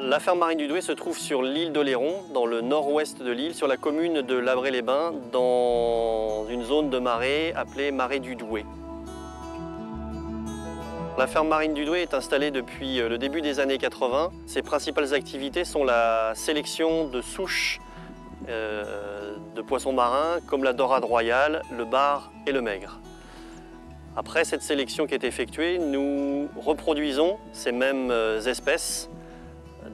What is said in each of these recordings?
La ferme marine du Douai se trouve sur l'île d'Oléron, dans le nord-ouest de l'île, sur la commune de Labré-les-Bains, dans une zone de marée appelée Marais du Douai. La ferme marine du Douai est installée depuis le début des années 80. Ses principales activités sont la sélection de souches de poissons marins comme la dorade royale, le bar et le maigre. Après cette sélection qui est effectuée, nous reproduisons ces mêmes espèces,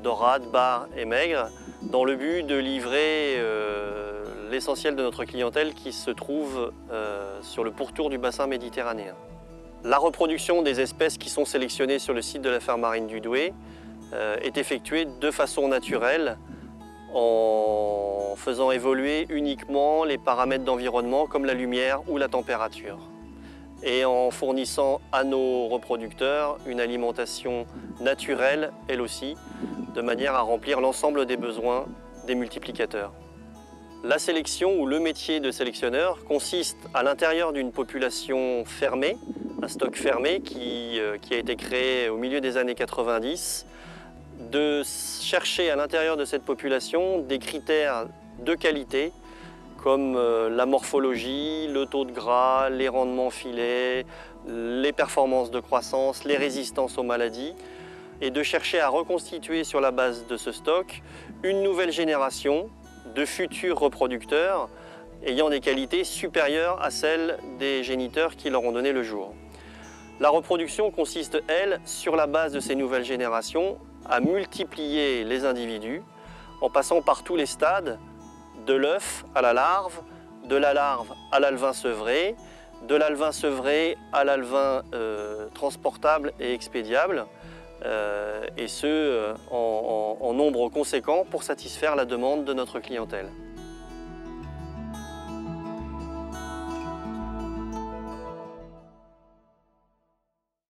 dorade, bar et maigre, dans le but de livrer l'essentiel de notre clientèle qui se trouve sur le pourtour du bassin méditerranéen. La reproduction des espèces qui sont sélectionnées sur le site de la ferme marine du Douai est effectuée de façon naturelle en faisant évoluer uniquement les paramètres d'environnement comme la lumière ou la température et en fournissant à nos reproducteurs une alimentation naturelle, elle aussi, de manière à remplir l'ensemble des besoins des multiplicateurs. La sélection ou le métier de sélectionneur consiste à l'intérieur d'une population fermée, un stock fermé qui a été créé au milieu des années 90, de chercher à l'intérieur de cette population des critères de qualité comme la morphologie, le taux de gras, les rendements filets, les performances de croissance, les résistances aux maladies, et de chercher à reconstituer sur la base de ce stock une nouvelle génération de futurs reproducteurs ayant des qualités supérieures à celles des géniteurs qui leur ont donné le jour. La reproduction consiste, elle, sur la base de ces nouvelles générations, à multiplier les individus en passant par tous les stades, de l'œuf à la larve, de la larve à l'alevin sevré, de l'alevin sevré à l'alevin transportable et expédiable, et ce en nombre conséquent pour satisfaire la demande de notre clientèle.